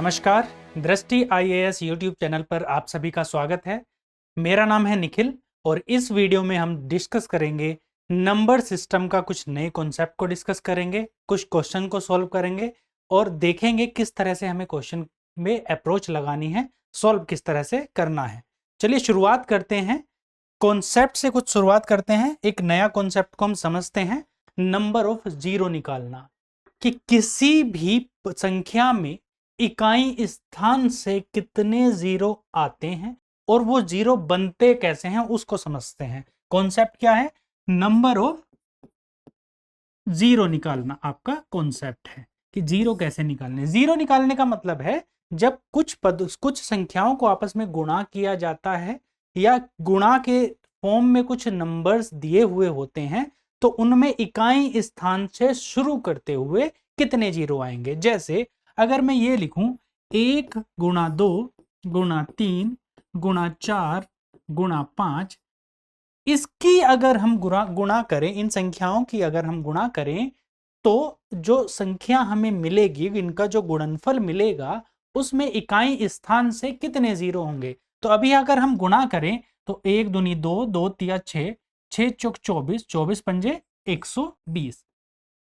नमस्कार, दृष्टि IAS YouTube channel पर आप सभी का स्वागत है। मेरा नाम है निखिल और इस वीडियो में हम डिस्कस करेंगे नंबर सिस्टम का कुछ नए कॉन्सेप्ट को डिस्कस करेंगे, कुछ क्वेश्चन को सॉल्व करेंगे और देखेंगे किस तरह से हमें क्वेश्चन में अप्रोच लगानी है, सॉल्व किस तरह से करना है। चलिए शुरुआत करते हैं, कॉन्सेप्ट से कुछ शुरुआत करते हैं। एक नया कॉन्सेप्ट को हम समझते हैं, नंबर ऑफ जीरो निकालना, कि किसी भी संख्या में इकाई स्थान से कितने जीरो आते हैं और वो जीरो बनते कैसे हैं उसको समझते हैं। कॉन्सेप्ट क्या है? नंबर ऑफ जीरो निकालना आपका कॉन्सेप्ट है कि जीरो कैसे निकालने। जीरो निकालने का मतलब है जब कुछ संख्याओं को आपस में गुणा किया जाता है या गुणा के फॉर्म में कुछ नंबर्स दिए हुए होते हैं तो उनमें इकाई स्थान से शुरू करते हुए कितने जीरो आएंगे। जैसे अगर मैं ये लिखूं 1 गुणा 2 गुणा 3 गुणा 4 गुणा 5, इसकी अगर हम गुणा करें, इन संख्याओं की अगर हम गुणा करें तो जो संख्या हमें मिलेगी, इनका जो गुणनफल मिलेगा उसमें इकाई स्थान से कितने जीरो होंगे। तो अभी अगर हम गुणा करें तो 1 दूनी 2, 2 तिया 6, 6 चौक 24, 24 पंजे 120।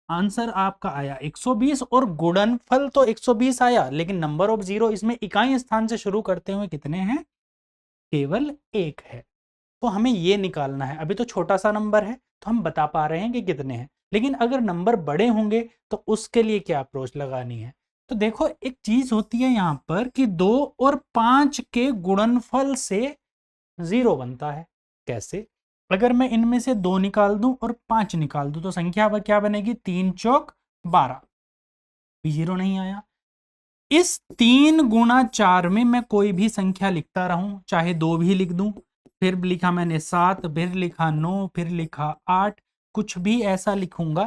आंसर आपका आया 120 और गुणनफल तो 120 आया, लेकिन नंबर ऑफ जीरो इसमें इकाई स्थान से शुरू करते हुए कितने हैं? केवल 1 है। तो हमें ये निकालना है। अभी तो छोटा सा नंबर है तो हम बता पा रहे हैं कि कितने हैं, लेकिन अगर नंबर बड़े होंगे तो उसके लिए क्या अप्रोच लगानी है। तो देखो एक चीज होती है यहाँ पर कि 2 और 5 के गुणनफल से जीरो बनता है। कैसे? अगर मैं इनमें से 2 निकाल दूं और 5 निकाल दूं तो संख्या क्या बनेगी? 3 चौक 12, जीरो नहीं आया। इस 3 गुणा 4 में मैं कोई भी संख्या लिखता रहूं, चाहे 2 भी लिख दूं, फिर लिखा मैंने 7, फिर लिखा 9, फिर लिखा 8, कुछ भी ऐसा लिखूंगा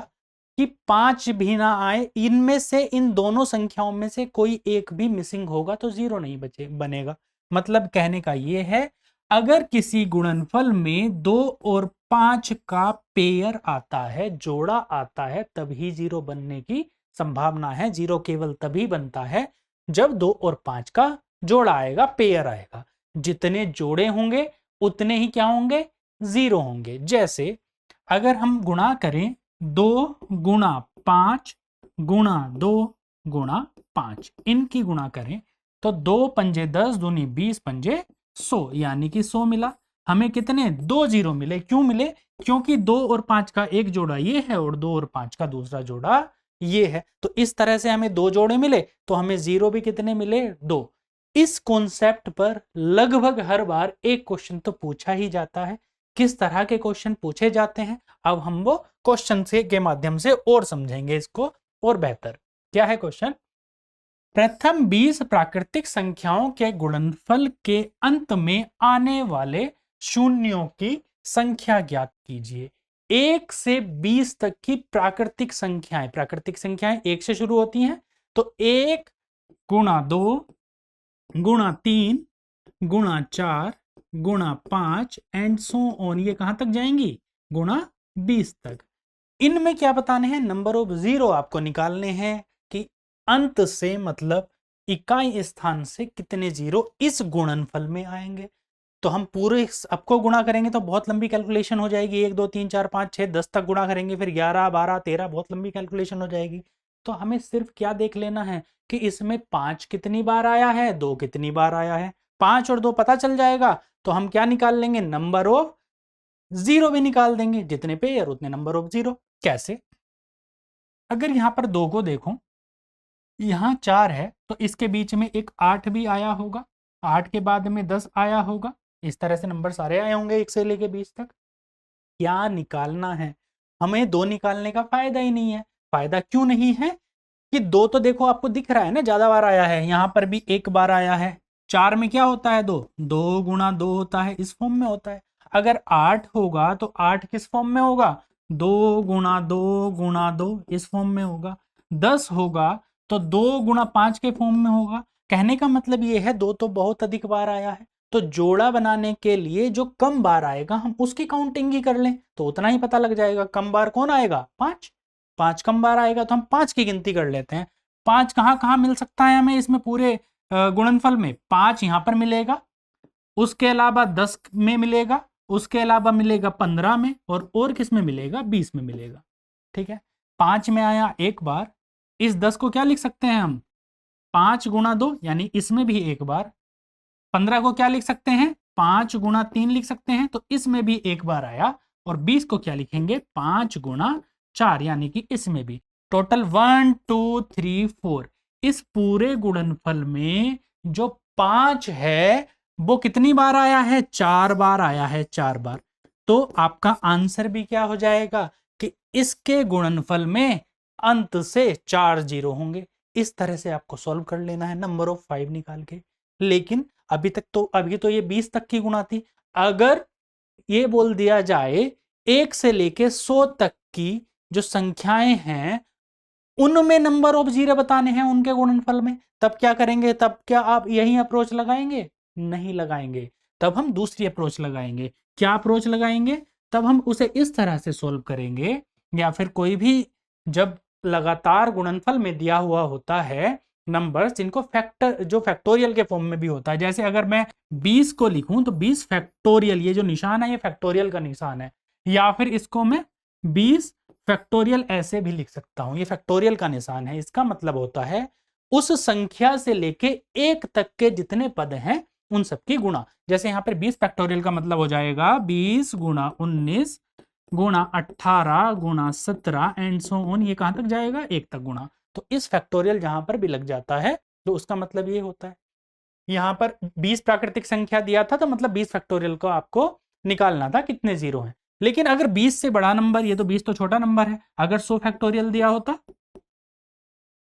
कि 5 भी ना आए। इनमें से इन दोनों संख्याओं में से कोई एक भी मिसिंग होगा तो जीरो नहीं बनेगा। मतलब कहने का ये है, अगर किसी गुणनफल में 2 और 5 का पेयर आता है, जोड़ा आता है, तभी जीरो बनने की संभावना है। जीरो केवल तभी बनता है जब 2 और 5 का जोड़ा आएगा, पेयर आएगा। जितने जोड़े होंगे उतने ही क्या होंगे? जीरो होंगे। जैसे अगर हम गुणा करें 2 गुणा 5 गुणा 2 गुणा 5, इनकी गुणा करें तो 2 पंजे 10, दूनी 20, पंजे 100, यानी कि 100 मिला। हमें कितने? 2 जीरो मिले। क्यों मिले? क्योंकि 2 और 5 का एक जोड़ा ये है और 2 और 5 का दूसरा जोड़ा ये है। तो इस तरह से हमें 2 जोड़े मिले तो हमें जीरो भी कितने मिले? 2। इस कॉन्सेप्ट पर लगभग हर बार एक क्वेश्चन तो पूछा ही जाता है। किस तरह के क्वेश्चन पूछे जाते हैं अब हम वो क्वेश्चन से के माध्यम से और समझेंगे इसको और बेहतर। क्या है क्वेश्चन? प्रथम 20 प्राकृतिक संख्याओं के गुणनफल के अंत में आने वाले शून्यों की संख्या ज्ञात कीजिए। 1 से 20 तक की प्राकृतिक संख्याएं 1 से शुरू होती हैं। तो 1 गुणा 2 गुणा 3 गुणा 4 गुणा 5 एंड सो ऑन, ये कहां तक जाएंगी? गुणा 20 तक। इनमें क्या बताने हैं? नंबर ऑफ जीरो आपको निकालने हैं कि अंत से मतलब इकाई स्थान से कितने जीरो इस गुणनफल में आएंगे। तो हम पूरे आपको गुणा करेंगे तो बहुत लंबी कैलकुलेशन हो जाएगी। 1 2 3 4 5 6 10 तक गुणा करेंगे, फिर 11 12 13, बहुत लंबी कैलकुलेशन हो जाएगी। तो हमें सिर्फ क्या देख लेना है कि इसमें 5 कितनी बार आया है, 2 कितनी बार आया है। 5 और 2 पता चल जाएगा तो हम क्या निकाल लेंगे? नंबर ऑफ जीरो भी निकाल देंगे। जितने पेयर उतने नंबर ऑफ जीरो। कैसे? अगर यहां पर 2 को देखो, यहां 4 है तो इसके बीच में एक 8 भी आया होगा, 8 के बाद में 10 आया होगा। इस तरह से नंबर सारे आए होंगे 1 से लेके 20 तक। क्या निकालना है? हमें 2 निकालने का फायदा ही नहीं है। फायदा क्यों नहीं है? कि 2 तो देखो आपको दिख रहा है ना, ज्यादा बार आया है, यहां पर भी 1 बार आया है। 4 में क्या होता है? 2 2 गुणा 2 होता है, इस फॉर्म में होता है। अगर 8 होगा तो 8 किस फॉर्म में होगा? 2 गुणा 2 गुणा 2, इस फॉर्म में होगा। 10 होगा तो 2 गुणा 5 के फॉर्म में होगा। कहने का मतलब ये है 2 तो बहुत अधिक बार आया है, तो जोड़ा बनाने के लिए जो कम बार आएगा हम उसकी काउंटिंग ही कर लें तो उतना ही पता लग जाएगा। कम बार कौन आएगा? 5 कम बार आएगा तो हम 5 की गिनती कर लेते हैं। 5 कहाँ कहाँ मिल सकता है हमें इसमें पूरे गुणनफल में? 5 यहाँ पर मिलेगा, उसके अलावा 10 में मिलेगा, उसके अलावा मिलेगा 15 में, और किस में मिलेगा? 20 में मिलेगा। ठीक है, 5 में आया एक बार, इस 10 को क्या लिख सकते हैं हम? 5 गुणा 2 यानी इसमें भी एक बार। 15 को क्या लिख सकते हैं? 5 गुणा 3 लिख सकते हैं, तो इसमें भी एक बार आया। और 20 को क्या लिखेंगे? 5 गुणा 4 यानी कि इसमें भी। टोटल 1 2 3 4, इस पूरे गुणनफल में जो 5 है वो कितनी बार आया है? 4 बार आया है, 4 बार। तो आपका आंसर भी क्या हो जाएगा कि इसके गुणनफल में अंत से 4 जीरो होंगे। इस तरह से आपको सॉल्व कर लेना है नंबर ऑफ 5 निकाल के। लेकिन अभी तो ये 20 तक की गुणा थी। अगर ये बोल दिया जाए 1 से लेके 100 तक की जो संख्याएं हैं उनमें नंबर ऑफ जीरो बताने हैं उनके गुणनफल में, तब क्या करेंगे? तब क्या आप यही अप्रोच लगाएंगे? नहीं लगाएंगे। तब हम दूसरी अप्रोच लगाएंगे। क्या अप्रोच लगाएंगे? तब हम उसे इस तरह से सॉल्व करेंगे, या फिर कोई भी जब लगातार गुणनफल में दिया हुआ होता है नंबर्स जिनको जो फैक्टोरियल के फॉर्म में भी होता है, जैसे अगर मैं 20 को लिखूं तो 20 फैक्टोरियल, ये जो निशान है ये फैक्टोरियल का निशान है, या फिर इसको मैं 20 फैक्टोरियल ऐसे भी लिख सकता हूं, ये फैक्टोरियल का निशान है। इसका मतलब होता है उस संख्या से लेके 1 तक के जितने पद हैं उन सबकी गुणा। जैसे यहां पर 20 फैक्टोरियल का मतलब हो जाएगा 20 गुणा 19 गुणा 18 गुणा 17 एंड सो ऑन, ये कहां तक जाएगा? 1 तक गुणा। तो इस फैक्टोरियल जहां पर भी लग जाता है तो उसका मतलब ये होता है। यहां पर 20 प्राकृतिक संख्या दिया था तो मतलब 20 फैक्टोरियल को आपको निकालना था कितने जीरो हैं। लेकिन अगर 20 से बड़ा नंबर, ये तो 20 तो छोटा नंबर है, अगर 100 फैक्टोरियल दिया होता,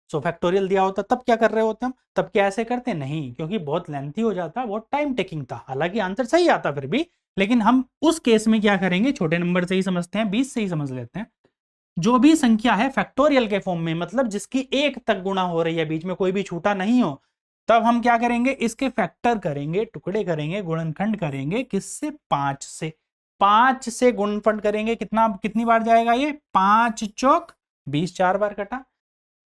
100 फैक्टोरियल दिया होता, तब क्या कर रहे होते हम? तब क्या ऐसे करते? नहीं, क्योंकि बहुत लेंथी हो जाता, बहुत टाइम टेकिंग था। हालांकि आंसर सही आता फिर भी, लेकिन हम उस केस में क्या करेंगे? छोटे नंबर से ही समझते हैं, 20 से ही समझ लेते हैं। जो भी संख्या है फैक्टोरियल के फॉर्म में, मतलब जिसकी 1 तक गुणा हो रही है, बीच में कोई भी छूटा नहीं हो, तब हम क्या करेंगे? इसके फैक्टर करेंगे, टुकड़े करेंगे, गुणनखंड करेंगे। किससे? 5 से। 5 से गुणनखंड करेंगे, कितनी बार जाएगा ये? 5 चौक 20, 4 बार कटा।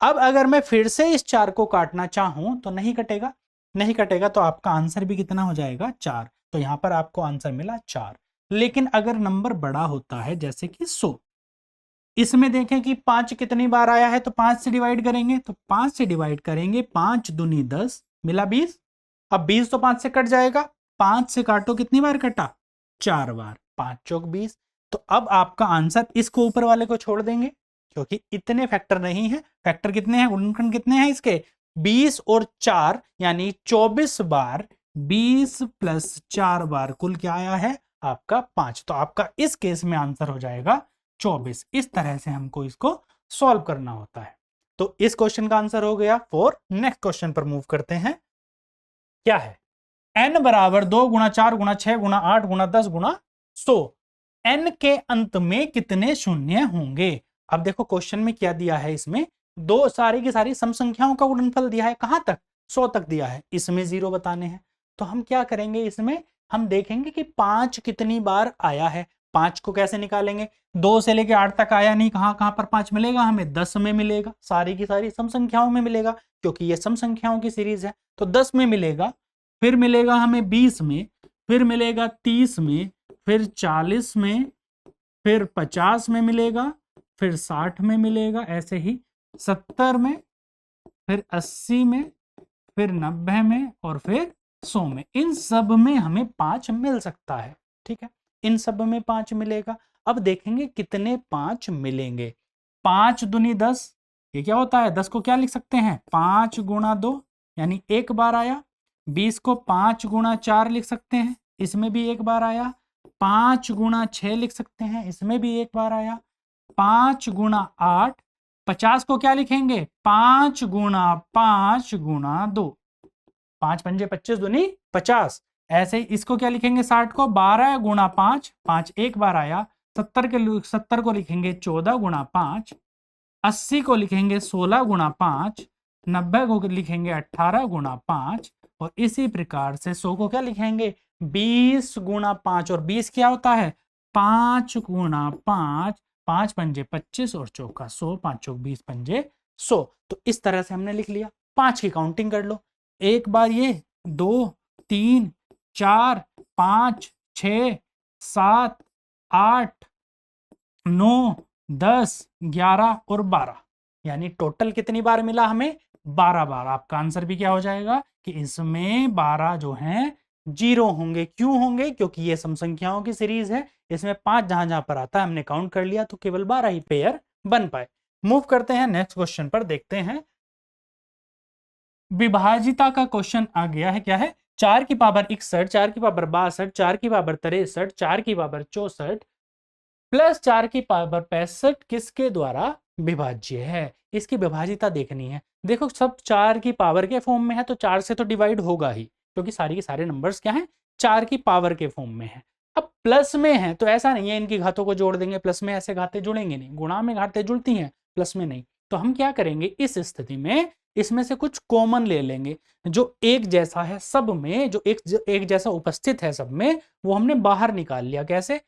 अब अगर मैं फिर से इस 4 को काटना चाहूं तो नहीं कटेगा, नहीं कटेगा, तो आपका आंसर भी कितना हो जाएगा? 4। तो यहां पर आपको आंसर मिला 4। लेकिन अगर नंबर बड़ा होता है जैसे कि 100, इसमें देखें कि 5 कितनी बार आया है, तो 5 से डिवाइड करेंगे, तो 5 से डिवाइड करेंगे, 5 दूनी 10 मिला 20। अब 20 तो 5 से कट जाएगा, 5 से काटो, कितनी बार कटा? 4 बार। 5 चौक 20। तो अब आपका आंसर, इसको ऊपर वाले को छोड़ देंगे क्योंकि इतने फैक्टर नहीं है। फैक्टर कितने हैं, गुणनखंड कितने हैं इसके? 20 और 4 यानी 24 बार। 20 प्लस 4 बार कुल क्या आया है आपका? 5। तो आपका इस केस में आंसर हो जाएगा 24। इस तरह से हमको इसको सॉल्व करना होता है। तो इस क्वेश्चन का आंसर हो गया 4। नेक्स्ट क्वेश्चन पर मूव करते हैं। क्या है? n बराबर 2 गुणा 4 गुणा 6 गुणा 8 गुणा 10 गुणा 100, n के अंत में कितने शून्य होंगे? अब देखो क्वेश्चन में क्या दिया है, इसमें दो सारी की सारी सम संख्याओं का गुणनफल दिया है। कहां तक? 100 तक दिया है। इसमें जीरो बताने हैं। तो हम क्या करेंगे, इसमें हम देखेंगे कि 5 कितनी बार आया है। 5 को कैसे निकालेंगे? 2 से लेके 8 तक आया नहीं, कहां कहां पर 5 मिलेगा हमें? 10 में मिलेगा, सारी की सारी सम संख्याओं में मिलेगा, क्योंकि ये सम संख्याओं की सीरीज है। तो 10 में मिलेगा, फिर मिलेगा हमें 20 में, फिर मिलेगा 30 में, फिर 40 में, फिर 50 में मिलेगा, फिर 60 में मिलेगा, ऐसे ही 70 में, फिर 80 में, फिर 90 में, और फिर 100 में। इन सब में हमें 5 मिल सकता है। ठीक है, इन सब में 5 मिलेगा। अब देखेंगे कितने 5 मिलेंगे। 5 दूनी 10, ये क्या होता है? 10 को क्या लिख सकते हैं? 5 गुणा 2 यानी एक बार आया। 20 को 5 गुणा 4 लिख सकते हैं, इसमें भी एक बार आया। 5 गुणा 6 लिख सकते हैं, इसमें भी एक बार आया। 5 गुणा 8, 50 को क्या लिखेंगे? 5 गुणा 5 गुणा 2, 5 पंजे 25 दूनी 50। ऐसे ही इसको क्या लिखेंगे? 60 को 12 गुणा 5, 5 एक बार आया। 70 को लिखेंगे 14 गुणा 5। 80 को लिखेंगे 16 गुणा 5। 90 को लिखेंगे 18 गुणा 5। और इसी प्रकार से 100 को क्या लिखेंगे? 20 गुणा 5। और 20 क्या होता है? 5 गुणा 5, 5 पंजे 25 और चौका 100, 5 चौक 20 पंजे तो इस तरह से हमने लिख लिया। 5 की काउंटिंग कर लो, एक बार ये, 2 3 4 5 6 7 8 9 10 11 और 12, यानी टोटल कितनी बार मिला हमें? 12 बार। आपका आंसर भी क्या हो जाएगा कि इसमें 12 जो हैं जीरो होंगे। क्यों होंगे? क्योंकि ये सम संख्याओं की सीरीज है, इसमें 5 जहां जहां पर आता है हमने काउंट कर लिया, तो केवल 12 ही पेयर बन पाए। मूव करते हैं नेक्स्ट क्वेश्चन पर, देखते हैं। विभाजिता का क्वेश्चन आ गया है, क्या है? 4 की पावर 61, 4 की पावर 62, 4 की पावर 63, 4 की पावर 64 प्लस 4 की पावर 65 किसके द्वारा विभाज्य है? इसकी विभाजिता देखनी है। देखो सब 4 की पावर के फॉर्म में है, तो 4 से तो डिवाइड होगा ही, क्योंकि सारी के सारे नंबर्स क्या हैं? 4 की पावर के फॉर्म में है। अब प्लस में है तो ऐसा नहीं है इनकी घातों को जोड़ देंगे, प्लस में ऐसे घातें जुड़ेंगे नहीं, गुणा में घातें जुड़ती हैं, प्लस में नहीं। तो हम क्या करेंगे इस स्थिति में, इसमें से कुछ कॉमन ले लेंगे जो एक जैसा है सब में, जो एक जैसा उपस्थित है सब में, वो हमने बाहर निकाल लिया। कैसे?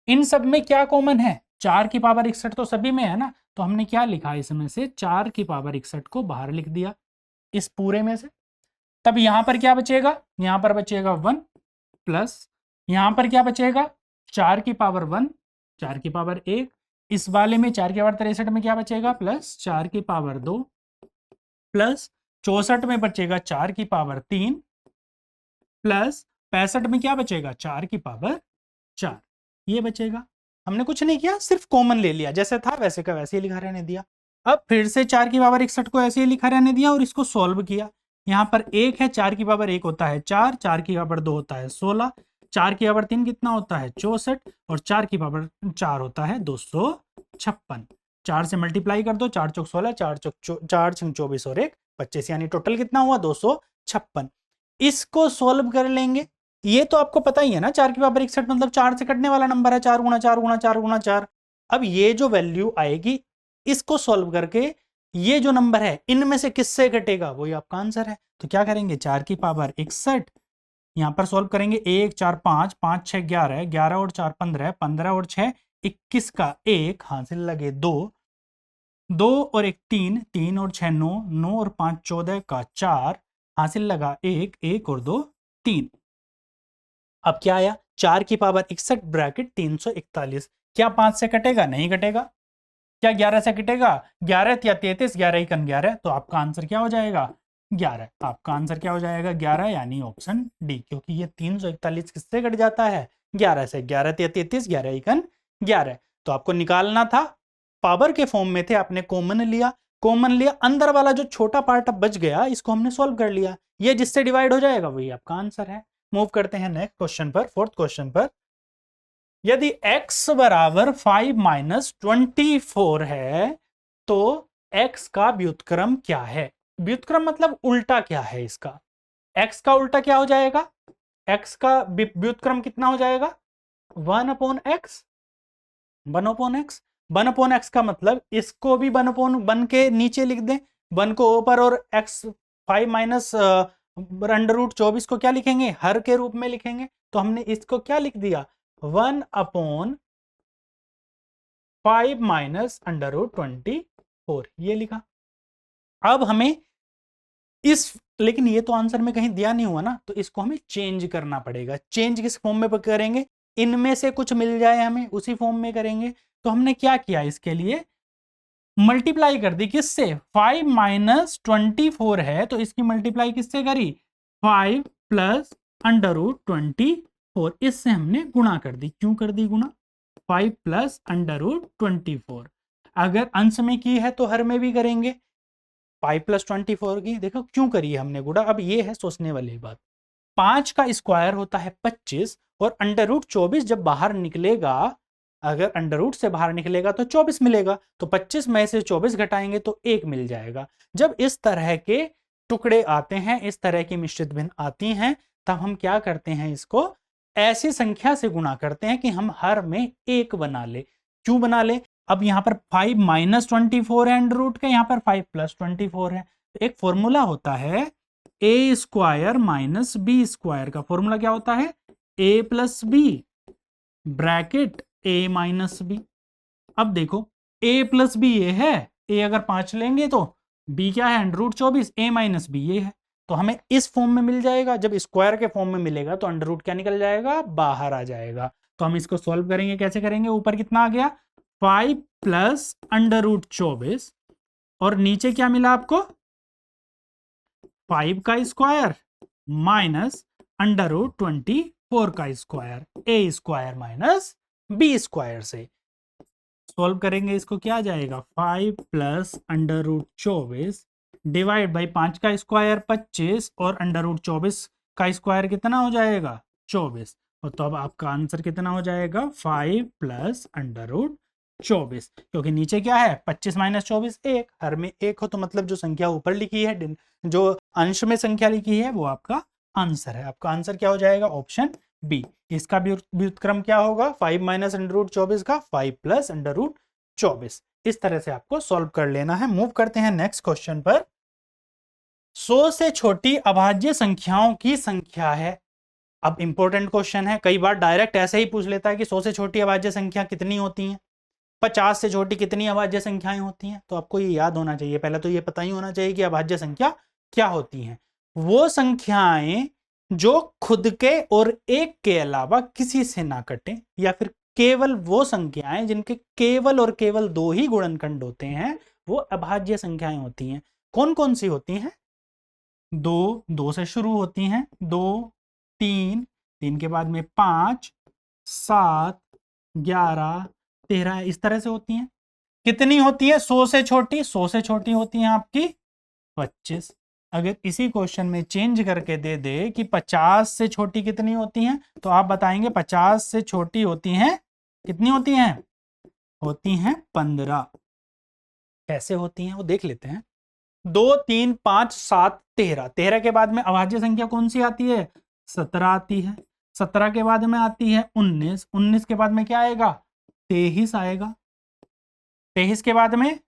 इन सब में क्या कॉमन है? 4 की पावर 61 तो सभी में है ना, तो हमने क्या लिखा इसमें से 4 की पावर 61 को बाहर लिख दिया इस पूरे में से। तब यहां पर क्या बचेगा? यहां पर बचेगा 1 प्लस यहां पर क्या बचेगा? 4 की पावर 1, 4 की पावर 1, इस वाले में 4 की पावर 63 में क्या बचेगा? प्लस 4 की पावर 2 प्लस 64 में बचेगा 4 की पावर 3 प्लस 65 में क्या बचेगा? 4 की पावर 4, ये बचेगा। हमने कुछ नहीं किया, सिर्फ कॉमन ले लिया, जैसे था वैसे का वैसे ही लिखा रहने दिया। अब फिर से 4 की पावर 61 को ऐसे ही लिखा रहने दिया और इसको सॉल्व किया। यहाँ पर 1 है, 4 की पावर 1 होता है 4, 4 की पावर 2 होता है 16, 4 की पावर 3 कितना होता है? 64, और 4 की पावर 4 होता है 256। 4 से मल्टीप्लाई कर दो, 4 चौक 16, 4 छंग 24 और 1 25, यानी टोटल कितना हुआ? 256। इसको सॉल्व कर लेंगे। ये तो आपको पता ही है ना, 4 की पावर 61 मतलब 4 से कटने वाला नंबर है, 4 गुणा 4 गुणा 4 गुणा 4। अब ये जो वैल्यू आएगी, इसको सॉल्व करके ये जो नंबर है इनमें से किससे घटेगा, वही आपका आंसर है। तो क्या करेंगे? 4 की पावर 61 यहां पर सॉल्व करेंगे, 1 4 5 5 6 11, 11 और 4 15, 15 और 6 21 का 1 हासिल लगे 2, 2 और 1 3, 3 और 6 9, 9 और 5 14 का 4 हासिल लगा 1, 1 और 2 3। अब क्या आया? 4 की पावर 61 ब्रैकेट 341। क्या 5 से कटेगा? नहीं कटेगा। क्या 11 से कटेगा? 11 या 33, 11 ही कन 11, तो आपका आंसर क्या हो जाएगा? 11। आपका आंसर क्या हो जाएगा? 11, यानी ऑप्शन डी, क्योंकि ये 341 किससे कट जाता है? 11 से। 11 या 33, 11 ही कन 11। तो आपको निकालना था, पावर के फॉर्म में थे, आपने कॉमन लिया, कॉमन लिया, अंदर वाला जो छोटा पार्ट अब बच गया इसको हमने सॉल्व कर लिया, ये जिससे डिवाइड हो जाएगा वही आपका आंसर है। मूव करते हैं नेक्स्ट क्वेश्चन पर, फोर्थ क्वेश्चन पर। यदि x बराबर 5 माइनस 24 है तो x का व्युत्क्रम क्या है? व्युत्क्रम मतलब उल्टा क्या है इसका? x का उल्टा क्या हो जाएगा? x का व्युत्क्रम कितना हो जाएगा? 1 upon x, 1 upon x. 1 upon x का मतलब इसको भी 1 अपॉन 1 के नीचे लिख दें, 1 को ऊपर, और x 5 माइनस √24 को क्या लिखेंगे? हर के रूप में लिखेंगे। तो हमने इसको क्या लिख दिया? 1 अपॉन 5 माइनस √24, ये लिखा। अब हमें लेकिन ये तो आंसर में कहीं दिया नहीं हुआ ना, तो इसको हमें चेंज करना पड़ेगा। चेंज किस फॉर्म में करेंगे? इनमें से कुछ मिल जाए हमें उसी फॉर्म में करेंगे। तो हमने क्या किया? इसके लिए मल्टीप्लाई कर दी, किससे? 5 माइनस 24 है तो इसकी मल्टीप्लाई किससे करी? 5 प्लस √24, इससे हमने गुणा कर दी। क्यों कर दी गुणा? 5 प्लस √24। अगर अंश में की है तो हर में भी करेंगे। 5 प्लस 24 की देखो क्यों करी है हमने गुणा। अब ये है सोचने वाली बात, 5 का स्क्वायर होता है 25, और √24 जब बाहर निकलेगा, अगर अंडर से बाहर निकलेगा तो 24 मिलेगा, तो 25 में से 24 घटाएंगे तो 1 मिल जाएगा। जब इस तरह के टुकड़े आते हैं, इस तरह की मिश्रित भिन्न आती हैं, तब हम क्या करते हैं? इसको ऐसी संख्या से गुणा करते हैं कि हम हर में 1 बना ले। क्यों बना ले? अब यहां पर 5 माइनस 24 है अंडर रूट का, यहां पर 5 प्लस 24 है। तो एक फॉर्मूला होता है ए स्क्वायर माइनस बी स्क्वायर का। फॉर्मूला क्या होता है? ए प्लस बी ब्रैकेट ए माइनस बी। अब देखो a प्लस बी ये है, a अगर 5 लेंगे तो बी क्या है, under root 24, a minus B ये है। तो हमें इस फॉर्म में मिल जाएगा। जब स्क्वायर के फॉर्म में मिलेगा तो अंडर रूट क्या निकल जाएगा, बाहर आ जाएगा। तो हम इसको सॉल्व करेंगे, कैसे करेंगे, ऊपर कितना आ गया 5 प्लस अंडर रूट 24 और नीचे क्या मिला आपको 5 का स्क्वायर माइनस अंडर रूट 24 का square, A square minus B square से सॉल्व करेंगे। इसको क्या आ जाएगा 5 plus under root 24 divide by 5 का स्क्वायर 25 और अंडर रूट 24 का स्क्वायर कितना हो जाएगा 24। और तो अब आपका आंसर कितना हो जाएगा 5 प्लस अंडर रूट 24, क्योंकि नीचे क्या है 25 माइनस 24 एक, हर में एक हो तो मतलब जो संख्या ऊपर लिखी है, जो अंश में संख्या लिखी है वो आपका आंसर है। आपका आंसर क्या हो जाएगा ऑप्शन बी। इसका व्युत्क्रम क्या होगा 5 माइनस अंडर रूट 24 का 5 प्लस अंडर रूट 24। इस तरह से आपको सॉल्व कर लेना है। मूव करते हैं नेक्स्ट क्वेश्चन पर। 100 से छोटी अभाज्य संख्याओं की संख्या है। अब इंपॉर्टेंट क्वेश्चन है, कई बार डायरेक्ट ऐसे ही पूछ लेता है कि 100 से छोटी अभाज्य संख्या कितनी होती है, 50 से छोटी कितनी अभाज्य संख्याएं होती हैं। तो आपको ये याद होना चाहिए, पहले तो ये पता ही होना चाहिए कि अभाज्य संख्या क्या होती हैं। वो संख्याएं जो खुद के और एक के अलावा किसी से ना कटे, या फिर केवल वो संख्याएं जिनके केवल और केवल 2 ही गुणनखंड होते हैं, वो अभाज्य संख्याएं होती हैं। कौन कौन सी होती हैं, 2 से शुरू होती हैं, 2 3 3 के बाद में 5 7 11 13 इस तरह से होती हैं। कितनी होती है 100 से छोटी, 100 से छोटी होती है आपकी 25। अगर इसी क्वेश्चन में चेंज करके दे दे कि 50 से छोटी कितनी होती हैं, तो आप बताएंगे 50 से छोटी होती हैं, कितनी होती हैं, होती हैं 15। कैसे होती हैं वो देख लेते हैं। 2 3 5 7 13, 13 के बाद में अभाज्य संख्या कौन सी आती है 17 आती है। 17 के बाद में आती है 19, 19 के बाद में क्या आएगा 23 आएगा। 23 के बाद में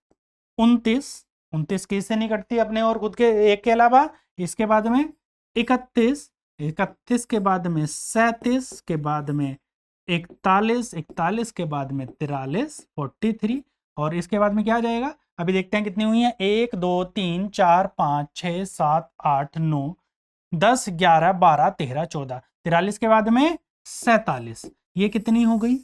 29, 29 किससे नहीं कटती अपने और खुद के एक के अलावा। इसके बाद में 31, 31 के बाद में 37 के बाद में 41, 41 के बाद में 43, 43 और इसके बाद में क्या आ जाएगा। अभी देखते हैं कितनी हुई है 1 2 3 4 5 6 7 8 9 10 11 12 13 14, 43 के बाद में 47, ये कितनी हो गई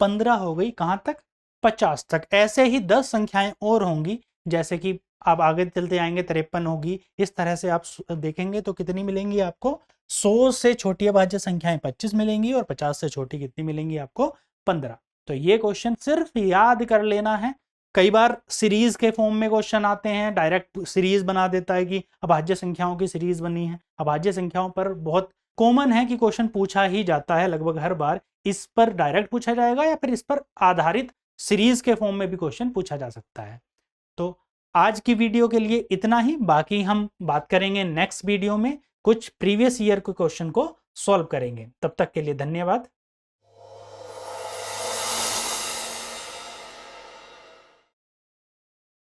15 हो गई। कहां तक 50 तक। ऐसे ही 10 संख्याएं और होंगी, जैसे कि आप आगे चलते जाएंगे 53 होगी। इस तरह से आप देखेंगे तो कितनी मिलेंगी आपको 100 से छोटी अभाज्य संख्याएं 25 मिलेंगी और 50 से छोटी कितनी मिलेंगी आपको 15। तो ये क्वेश्चन सिर्फ याद कर लेना है। कई बार सीरीज के फॉर्म में क्वेश्चन आते हैं, डायरेक्ट सीरीज बना देता है कि अभाज्य संख्याओं की सीरीज बनी है। अभाज्य संख्याओं पर बहुत कॉमन है कि क्वेश्चन पूछा ही जाता है लगभग हर बार। इस पर डायरेक्ट पूछा जाएगा या फिर इस पर आधारित सीरीज के फॉर्म में भी क्वेश्चन पूछा जा सकता है। तो आज की वीडियो के लिए इतना ही, बाकी हम बात करेंगे नेक्स्ट वीडियो में, कुछ प्रीवियस ईयर के क्वेश्चन को सॉल्व करेंगे। तब तक के लिए धन्यवाद।